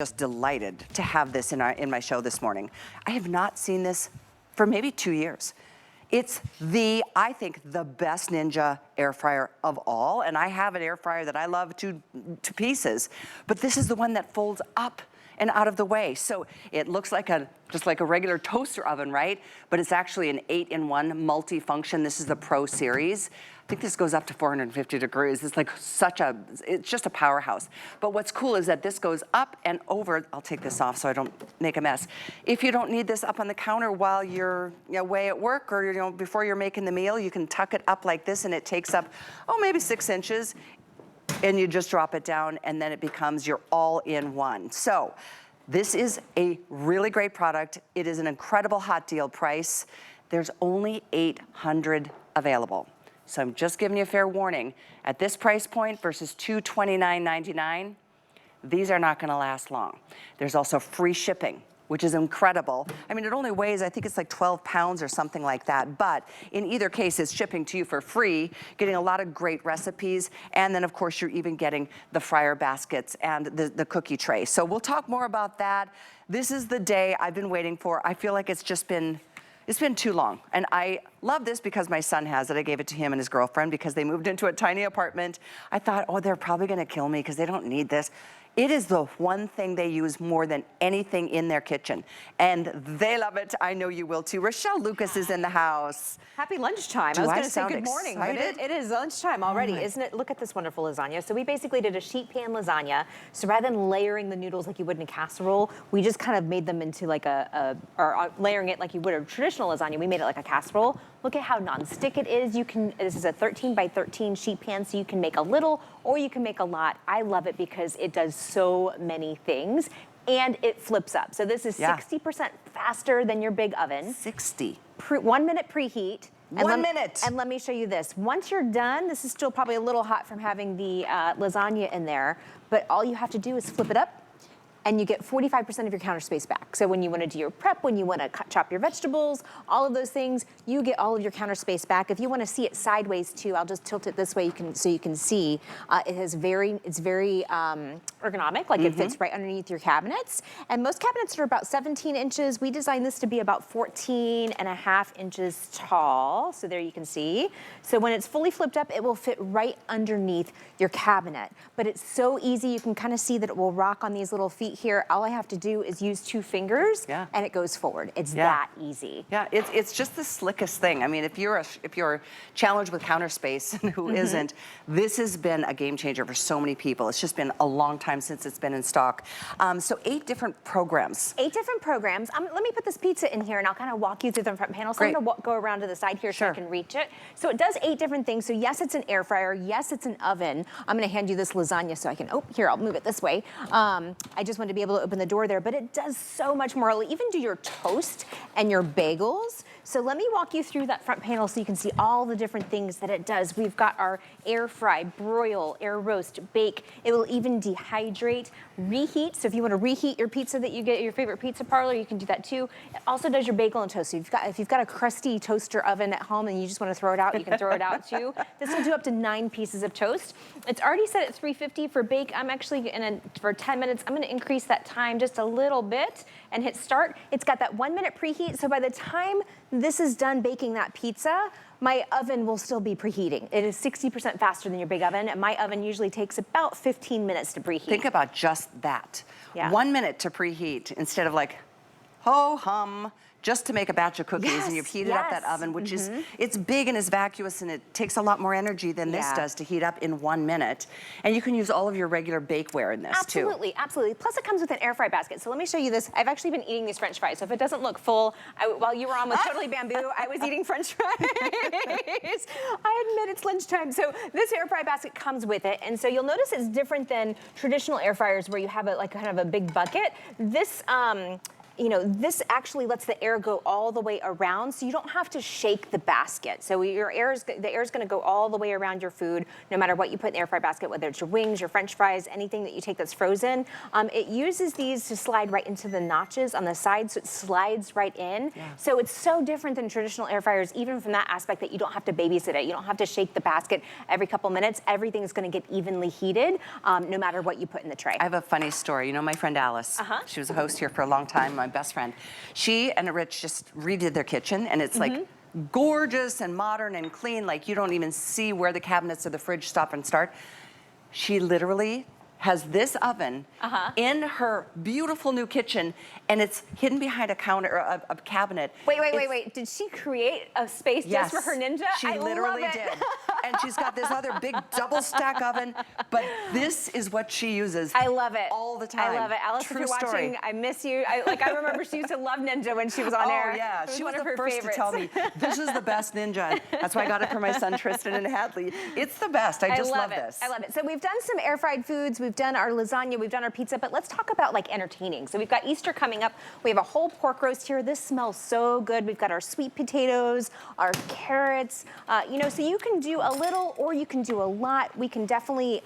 Just delighted to have this in my show this morning. I have not seen this for maybe 2 years. It's I think, the best Ninja air fryer of all, and I have an air fryer that I love to pieces, but this is the one that folds up and out of the way. So it looks like just like a regular toaster oven, right? But it's actually an 8-in-1 multi-function. This is the Pro Series. I think this goes up to 450 degrees. It's like it's just a powerhouse. But what's cool is that this goes up and over. I'll take this off so I don't make a mess. If you don't need this up on the counter while you're away at work or before you're making the meal, you can tuck it up like this and it takes up, maybe 6 inches. And you just drop it down and then it becomes your all-in-one. So this is a really great product. It is an incredible hot deal price. There's only 800 available. So I'm just giving you a fair warning. At this price point versus $229.99, these are not gonna last long. There's also free shipping, which is incredible. I mean, it only weighs, I think it's like 12 pounds or something like that, but in either case, it's shipping to you for free, getting a lot of great recipes, and then of course, you're even getting the fryer baskets and the cookie tray. So we'll talk more about that. This is the day I've been waiting for. I feel like it's been too long. And I love this because my son has it. I gave it to him and his girlfriend because they moved into a tiny apartment. I thought, they're probably gonna kill me because they don't need this. It is the one thing they use more than anything in their kitchen. And they love it. I know you will too. Rochelle Lucas is in the house. Happy lunchtime. I was going to say good morning, but it is lunchtime already, isn't it? Look at this wonderful lasagna. So we basically did a sheet pan lasagna. So rather than layering the noodles like you would in a casserole, we just kind of made them into like or layering it like you would a traditional lasagna. We made it like a casserole. Look at how nonstick it is. This is a 13 by 13 sheet pan, so you can make a little or you can make a lot. I love it because it does so many things and it flips up. So this is 60% faster than your big oven. 60. 1 minute preheat. And 1 minute. And let me show you this. Once you're done, this is still probably a little hot from having the lasagna in there, but all you have to do is flip it up and you get 45% of your counter space back. So when you want to do your prep, when you want to chop your vegetables, all of those things, you get all of your counter space back. If you want to see it sideways too, I'll just tilt it this way so you can see. It's very ergonomic, like it fits right underneath your cabinets. And most cabinets are about 17 inches. We designed this to be about 14.5 inches tall. So there you can see. So when it's fully flipped up, it will fit right underneath your cabinet. But it's so easy, you can kind of see that it will rock on these little feet here. All I have to do is use 2 fingers and it goes forward. It's that easy. Yeah, it's just the slickest thing. I mean, if you're challenged with counter space and who isn't, this has been a game changer for so many people. It's just been a long time since it's been in stock. So 8 different programs. 8 different programs. Let me put this pizza in here and I'll kind of walk you through the front panel. So I'm gonna go around to the side here so I can reach it. So it does 8 different things. So yes, it's an air fryer. Yes, it's an oven. I'm gonna hand you this lasagna so I can, here, I'll move it this way. I just wanted to be able to open the door there, but it does so much more. It'll even do your toast and your bagels. So let me walk you through that front panel so you can see all the different things that it does. We've got our air fry, broil, air roast, bake. It will even dehydrate, reheat. So if you want to reheat your pizza that you get at your favorite pizza parlor, you can do that too. It also does your bagel and toast. So if you've got a crusty toaster oven at home and you just want to throw it out, you can throw it out too. This will do up to 9 pieces of toast. It's already set at 350 for bake. I'm actually for 10 minutes, I'm going to increase that time just a little bit and hit start. It's got that 1 minute preheat. So by the time this is done baking that pizza, my oven will still be preheating. It is 60% faster than your big oven, and my oven usually takes about 15 minutes to preheat. Think about just that. 1 minute to preheat instead of like, ho-hum, just to make a batch of cookies and you've heated up that oven, which is, it's big and is vacuous and it takes a lot more energy than this does to heat up in 1 minute. And you can use all of your regular bakeware in this too. Absolutely, absolutely. Plus it comes with an air fry basket. So let me show you this. I've actually been eating these French fries. So if it doesn't look full, while you were on with Totally Bamboo, I was eating French fries. I admit it's lunchtime. So this air fry basket comes with it. And so you'll notice it's different than traditional air fryers where you have like kind of a big bucket. This you know, this actually lets the air go all the way around, so you don't have to shake the basket. So the air is going to go all the way around your food, no matter what you put in the air fry basket, whether it's your wings, your French fries, anything that you take that's frozen. It uses these to slide right into the notches on the side, so it slides right in. Yeah. So it's so different than traditional air fryers, even from that aspect that you don't have to babysit it. You don't have to shake the basket every couple minutes. Everything is going to get evenly heated, no matter what you put in the tray. I have a funny story. You know my friend Alice? She was a host here for a long time, my best friend. She and Rich just redid their kitchen, and it's like gorgeous and modern and clean, like you don't even see where the cabinets of the fridge stop and start. She literally has this oven in her beautiful new kitchen, and it's hidden behind a counter, a cabinet. Wait. Did she create a space just for her Ninja? She literally did. And she's got this other big double stack oven, but this is what she uses. I love it. All the time. I love it. Alice, True if you're story. watching, I miss you. I remember she used to love Ninja when she was on air. Oh yeah, she was one of the her first favorites. to tell me, this is the best Ninja. That's why I got it for my son Tristan and Hadley. It's the best, I just love this. I love it. So we've done some air fried foods, we've done our lasagna, we've done our pizza, but let's talk about like entertaining. So we've got Easter coming up. We have a whole pork roast here. This smells so good. We've got our sweet potatoes, our carrots, you know, so you can do a little or you can do a lot. We can definitely,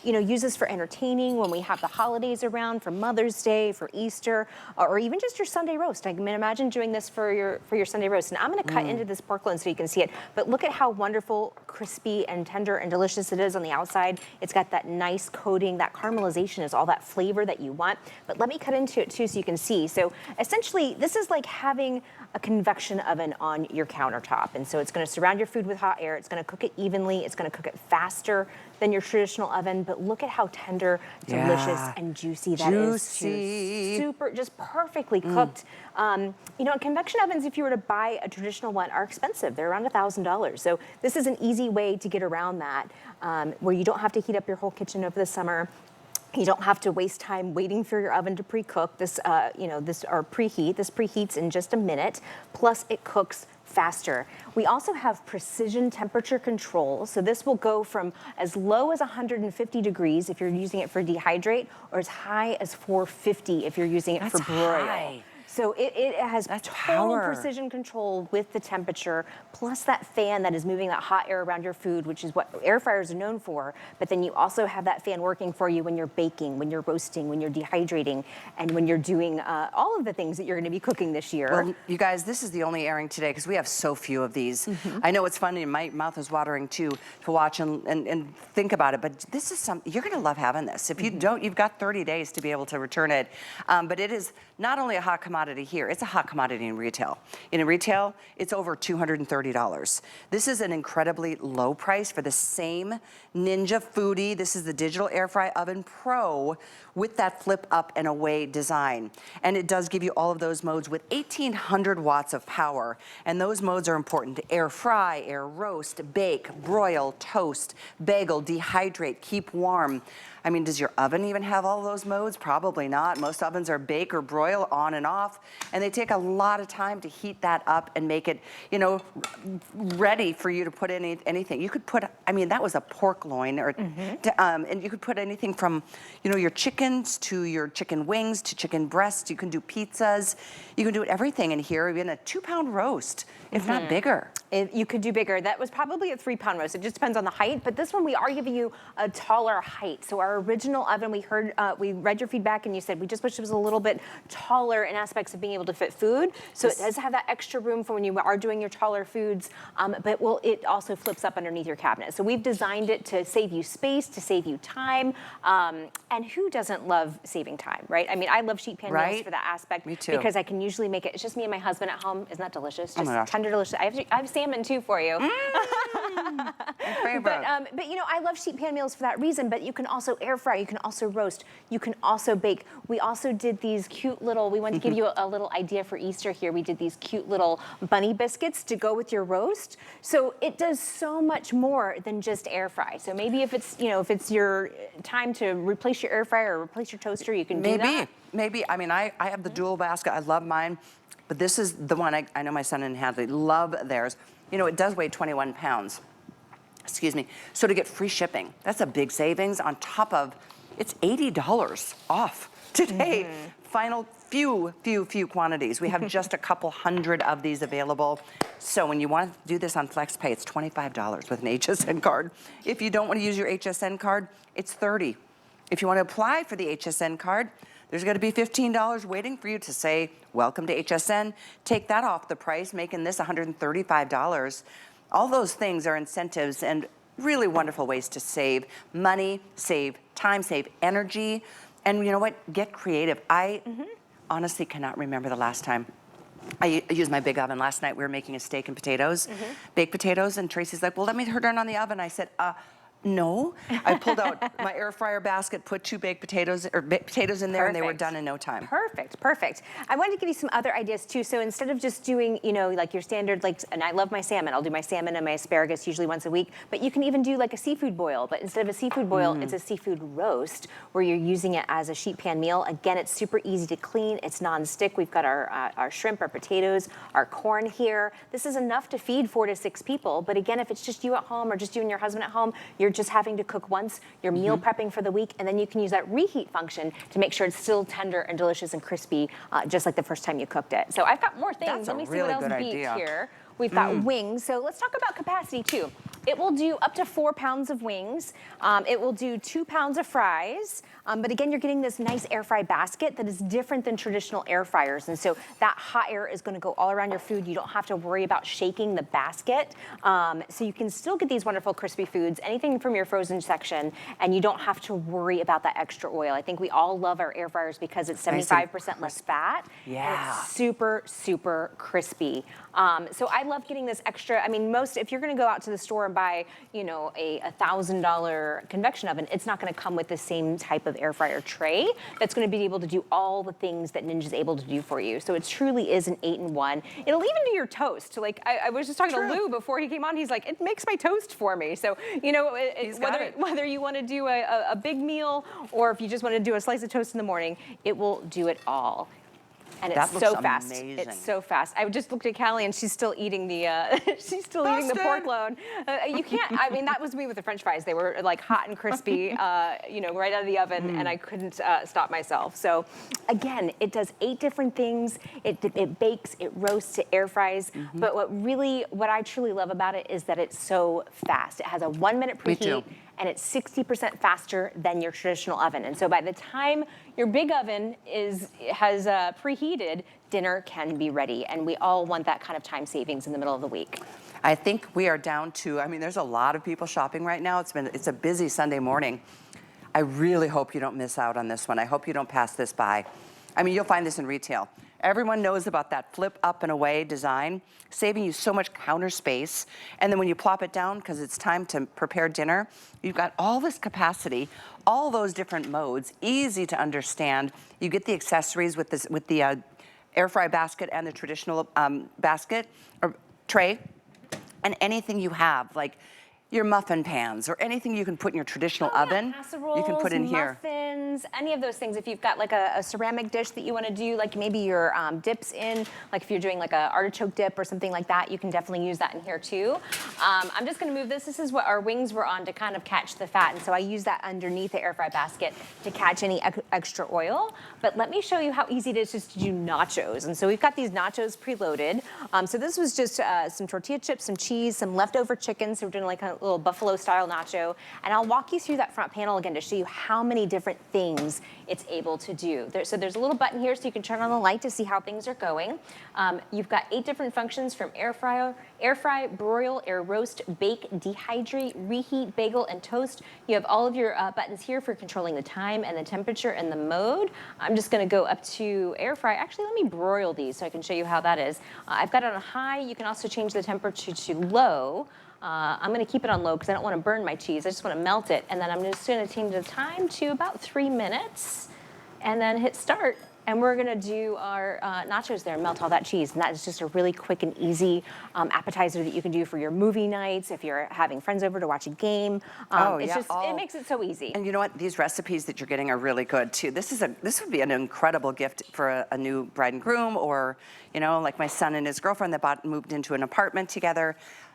you know, use this for entertaining when we have the holidays around, for Mother's Day, for Easter, or even just your Sunday roast. I can imagine doing this for your Sunday roast. And I'm gonna cut into this pork loin so you can see it, but look at how wonderful, crispy, and tender and delicious it is on the outside. It's got that nice coating, that caramelization is all that flavor that you want. But let me cut into it too so you can see. So essentially, this is like having a convection oven on your countertop. And so it's gonna surround your food with hot air. It's gonna cook it evenly. It's gonna cook it faster than your traditional oven. But look at how tender, delicious, and juicy that is too. Super, just perfectly cooked. You know, convection ovens, if you were to buy a traditional one, are expensive. They're around $1,000. So this is an easy way to get around that, where you don't have to heat up your whole kitchen over the summer. You don't have to waste time waiting for your oven to pre-cook. This, you know, preheat. This preheats in just a minute. Plus, it cooks faster. We also have precision temperature control. So this will go from as low as 150 degrees if you're using it for dehydrate, or as high as 450 if you're using it for broil. High. So it has total power. precision control with the temperature, plus that fan that is moving that hot air around your food, which is what air fryers are known for. But then you also have that fan working for you when you're baking, when you're roasting, when you're dehydrating, and when you're doing all of the things that you're going to be cooking this year. Well, you guys, this is the only airing today because we have so few of these. I know it's funny, and my mouth is watering too to watch and think about it, but this is something, you're going to love having this. If you don't, you've got 30 days to be able to return it. But it is not only a hot commodity here, it's a hot commodity in retail. In retail, it's over $230. This is an incredibly low price for the same Ninja Foodi. This is the Digital Air Fry Oven Pro with that flip up and away design. And it does give you all of those modes with 1,800 watts of power. And those modes are important to air fry, air roast, bake, broil, toast, bagel, dehydrate, keep warm. I mean, does your oven even have all those modes? Probably not. Most ovens are bake or broil on and off, and they take a lot of time to heat that up and make it, you know, ready for you to put in anything. You could put, I mean, that was a pork loin, or, and you could put anything from, you know, your chickens to your chicken wings to chicken breasts. You can do pizzas. You can do everything in here, even a 2-pound roast, if not bigger. You could do bigger. That was probably a 3-pound roast. It just depends on the height, but this one we are giving you a taller height. So our original oven, we read your feedback and you said we just wish it was a little bit taller in aspects of being able to fit food. So it does have that extra room for when you are doing your taller foods, but it also flips up underneath your cabinet. So we've designed it to save you space, to save you time, and who doesn't love saving time, right? I mean, I love sheet pan meals for that aspect. Me too. Because I can usually make it, it's just me and my husband at home. Isn't that delicious? Just gosh. tender, delicious. I have salmon too for you. My favorite. But you know, I love sheet pan meals for that reason, but you can also air fry, you can also roast, you can also bake. We also did these cute little, we want to give you a little idea for Easter here. We did these cute little bunny biscuits to go with your roast. So it does so much more than just air fry. So maybe if it's, you know, if it's your time to replace your air fryer or replace your toaster, you can do that. Maybe, I mean, I have the dual basket, I love mine, but this is the one I know my son and Hadley love theirs. You know, it does weigh 21 pounds. Excuse me. So to get free shipping, that's a big savings on top of, it's $80 off today. Final few quantities. We have just a couple hundred of these available. So when you want to do this on FlexPay, it's $25 with an HSN card. If you don't want to use your HSN card, it's $30. If you want to apply for the HSN card, there's going to be $15 waiting for you to say, welcome to HSN. Take that off the price, making this $135. All those things are incentives and really wonderful ways to save money, save time, save energy. And you know what? Get creative. I honestly cannot remember the last time. I used my big oven. Last night we were making a steak and potatoes, baked potatoes, and Tracy's like, well, let me turn on the oven. I said, no. I pulled out my air fryer basket, put 2 baked potatoes or potatoes in there, and they were done in no time. Perfect, perfect. I wanted to give you some other ideas too. So instead of just doing, you know, like your standard, like, and I love my salmon. I'll do my salmon and my asparagus usually once a week, but you can even do like a seafood boil. But instead of a seafood boil, it's a seafood roast where you're using it as a sheet pan meal. Again, it's super easy to clean. It's non-stick. We've got our shrimp, our potatoes, our corn here. This is enough to feed 4 to 6 people. But again, if it's just you at home or just you and your husband at home, you're just having to cook once, you're meal prepping for the week, and then you can use that reheat function to make sure it's still tender and delicious and crispy, just like the first time you cooked it. So I've got more things. Let me see what else beats here. We've got wings. So let's talk about capacity too. It will do up to 4 pounds of wings. It will do 2 pounds of fries. But again, you're getting this nice air fry basket that is different than traditional air fryers. And so that hot air is gonna go all around your food. You don't have to worry about shaking the basket. So you can still get these wonderful crispy foods, anything from your frozen section, and you don't have to worry about that extra oil. I think we all love our air fryers because it's 75% less fat. And it's super, super crispy. So I love getting this extra. I mean, if you're gonna go out to the store and buy, you know, a $1,000 convection oven, it's not gonna come with the same type of air fryer tray that's gonna be able to do all the things that Ninja's able to do for you. So it truly is an 8-in-1. It'll even do your toast. Like I was just talking to Lou before he came on, he's like, it makes my toast for me. So, you know, whether you wanna do a big meal or if you just wanna do a slice of toast in the morning, it will do it all. And it's so fast. It's so fast. I just looked at Callie and she's still eating the eating the pork loin. You can't. I mean, that was me with the French fries. They were like hot and crispy, you know, right out of the oven, and I couldn't stop myself. So, again, it does 8 different things. It bakes, it roasts, it air fries. But what I truly love about it is that it's so fast. It has a 1-minute preheat. And it's 60% faster than your traditional oven. And so by the time your big oven has preheated, dinner can be ready. And we all want that kind of time savings in the middle of the week. I think we are down to, I mean, there's a lot of people shopping right now. It's a busy Sunday morning. I really hope you don't miss out on this one. I hope you don't pass this by. I mean, you'll find this in retail. Everyone knows about that flip up and away design, saving you so much counter space. And then when you plop it down, because it's time to prepare dinner, you've got all this capacity, all those different modes, easy to understand. You get the accessories with the air fry basket and the traditional basket or tray, and anything you have, like your muffin pans or anything you can put in your traditional oven, you can put in here. Muffins, any of those things. If you've got like a ceramic dish that you want to do, like maybe your dips in, like if you're doing like a artichoke dip or something like that, you can definitely use that in here too. I'm just going to move this. This is what our wings were on to kind of catch the fat, and so I use that underneath the air fry basket to catch any extra oil. But let me show you how easy it is just to do nachos. And so we've got these nachos preloaded. So this was just some tortilla chips, some cheese, some leftover chicken. So we're doing like a little buffalo style nacho, and I'll walk you through that front panel again to show you how many different things it's able to do. So there's a little button here so you can turn on the light to see how things are going. You've got 8 different functions from air fry, broil, air roast, bake, dehydrate, reheat, bagel, and toast. You have all of your buttons here for controlling the time and the temperature and the mode. I'm just gonna go up to air fry. Actually, let me broil these so I can show you how that is. I've got it on high. You can also change the temperature to low. I'm gonna keep it on low because I don't wanna burn my cheese. I just wanna melt it. And then I'm just gonna change the time to about 3 minutes and then hit start. And we're gonna do our nachos there and melt all that cheese. And that is just a really quick and easy appetizer that you can do for your movie nights, if you're having friends over to watch a game. It makes it so easy. And you know what? These recipes that you're getting are really good too. This would be an incredible gift for a new bride and groom, or, you know, like my son and his girlfriend that moved into an apartment together.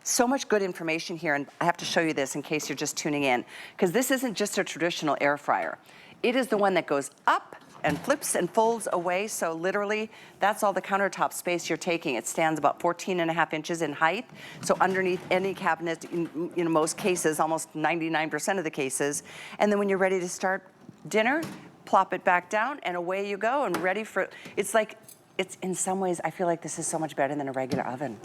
So much good information here, and I have to show you this in case you're just tuning in, because this isn't just a traditional air fryer. It is the one that goes up and flips and folds away. So literally, that's all the countertop space you're taking. It stands about 14.5 inches in height. So underneath any cabinet, in most cases, almost 99% of the cases. And then when you're ready to start dinner, plop it back down and away you go and ready for, it's in some ways, I feel like this is so much better than a regular oven.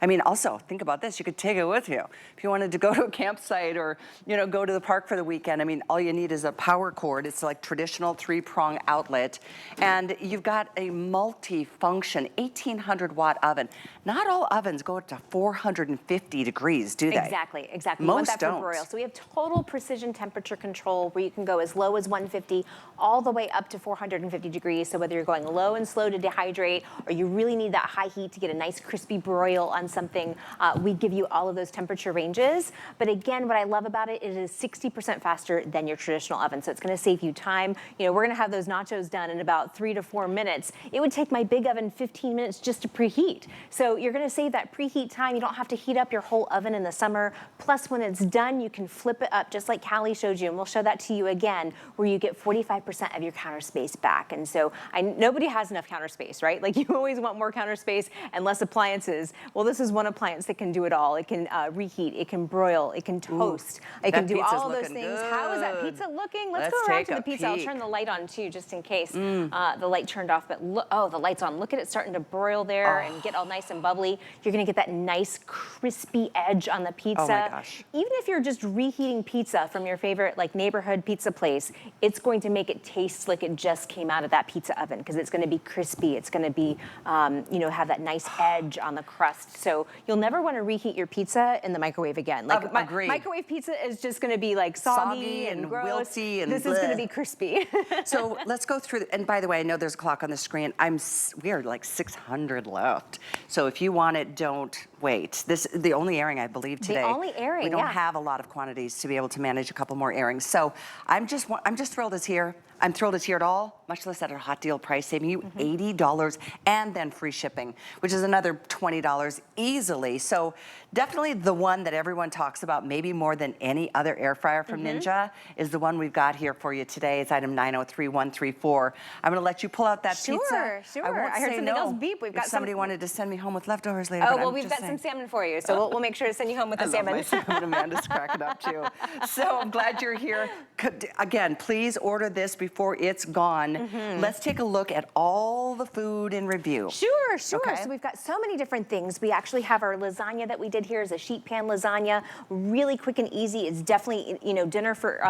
I mean, also, think about this, you could take it with you. If you wanted to go to a campsite or, go to the park for the weekend, I mean, all you need is a power cord. It's like traditional 3-prong outlet. And you've got a multi-function 1800 watt oven. Not all ovens go up to 450 degrees, do they? Exactly. Most we want that don't. for broil. So we have total precision temperature control where you can go as low as 150 all the way up to 450 degrees. So whether you're going low and slow to dehydrate, or you really need that high heat to get a nice crispy broil on something, we give you all of those temperature ranges. But again, what I love about it is 60% faster than your traditional oven. So it's gonna save you time. We're gonna have those nachos done in about 3 to 4 minutes. It would take my big oven 15 minutes just to preheat. So you're gonna save that preheat time. You don't have to heat up your whole oven in the summer. Plus, when it's done, you can flip it up just like Callie showed you, and we'll show that to you again, where you get 45% of your counter space back. And so nobody has enough counter space, right? Like you always want more counter space and less appliances. Well, this is one appliance that can do it all. It can reheat, it can broil, it can toast, it can do all of those things. Good. How is that pizza looking? Let's go around to the pizza. I'll turn the light on too, just in case the light turned off. But look, the light's on. Look at it starting to broil there and get all nice and bubbly. You're gonna get that nice crispy edge on the pizza. Oh my gosh. Even if you're just reheating pizza from your favorite neighborhood pizza place, it's going to make it taste like it just came out of that pizza oven because it's gonna be crispy. It's gonna be, have that nice edge on the crust. So you'll never wanna reheat your pizza in the microwave again. Agreed. Microwave pizza is just gonna be soggy and gross. Wilty and this is gonna be crispy. So let's go through, and by the way, I know there's a clock on the screen. We are like 600 left. So if you want it, don't wait. This is the only airing, I believe, today. The only airing, We don't have a lot of quantities to be able to manage a couple more airings. So I'm just thrilled it's here. I'm thrilled it's here at all, much less at a hot deal price, saving you $80 and then free shipping, which is another $20 easily. So definitely the one that everyone talks about, maybe more than any other air fryer from Ninja, is the one we've got here for you today. It's item 903134. I'm gonna let you pull out that pizza. Sure. I won't I heard say something no else beep. We've got if somebody wanted to send me home with leftovers later. Oh, but well, I'm we've just got saying. some salmon for you, so we'll make sure to send you home with the salmon. I love my salmon. Amanda's cracking up too. So I'm glad you're here. Again, please order this before it's gone. Let's take a look at all the food in review. Sure. Okay. So we've got so many different things. We actually have our lasagna that we did here as a sheet pan lasagna, really quick and easy. It's definitely, dinner for,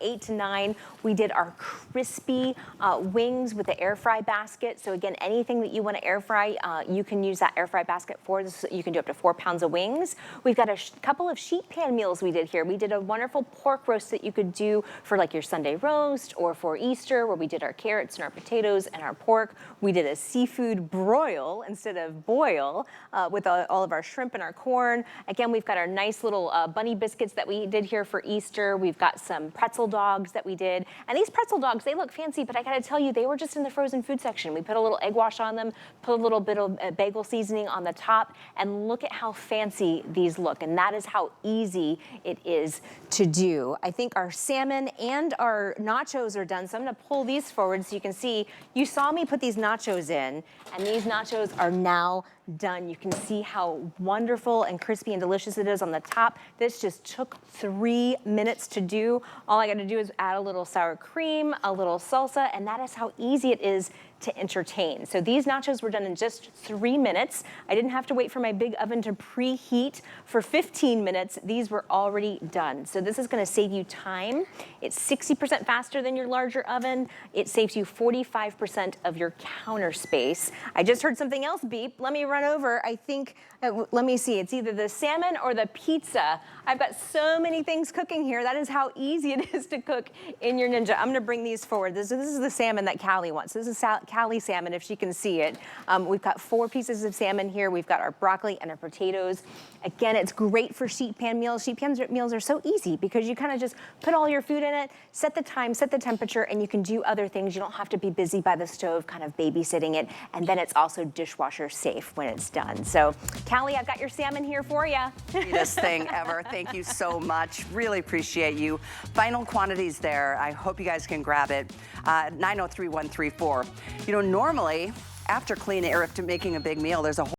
8 to 9. We did our crispy wings with the air fry basket. So again, anything that you want to air fry, you can use that air fry basket for this. You can do up to 4 pounds of wings. We've got a couple of sheet pan meals we did here. We did a wonderful pork roast that you could do for your Sunday roast or for Easter, where we did our carrots and our potatoes and our pork. We did a seafood broil instead of boil with all of our shrimp and our corn. Again, we've got our nice little bunny biscuits that we did here for Easter. We've got some pretzel dogs that we did. And these pretzel dogs, they look fancy, but I gotta tell you, they were just in the frozen food section. We put a little egg wash on them, put a little bit of bagel seasoning on the top, and look at how fancy these look. And that is how easy it is to do. I think our salmon and our nachos are done, so I'm gonna pull these forward so you can see. You saw me put these nachos in, and these nachos are now done. You can see how wonderful and crispy and delicious it is on the top. This just took 3 minutes to do. All I gotta do is add a little sour cream, a little salsa, and that is how easy it is to entertain. So these nachos were done in just 3 minutes. I didn't have to wait for my big oven to preheat for 15 minutes. These were already done. So this is gonna save you time. It's 60% faster than your larger oven. It saves you 45% of your counter space. I just heard something else beep. Let me run over. I think, let me see, it's either the salmon or the pizza. I've got so many things cooking here. That is how easy it is to cook in your Ninja. I'm gonna bring these forward. This is the salmon that Callie wants. This is Callie salmon, if she can see it. We've got 4 pieces of salmon here. We've got our broccoli broccoli and our potatoes. Again, it's great for sheet pan meals. Sheet pan meals are so easy because you kind of just put all your food in it, set the time, set the temperature, and you can do other things. You don't have to be busy by the stove kind of babysitting it, and then it's also dishwasher safe when it's done. So, Callie, I've got your salmon here for you. Sweetest thing ever. Thank you so much. Really appreciate you. Final quantities there. I hope you guys can grab it. 903-134. You know, normally, after cleaning or after making a big meal, there's a whole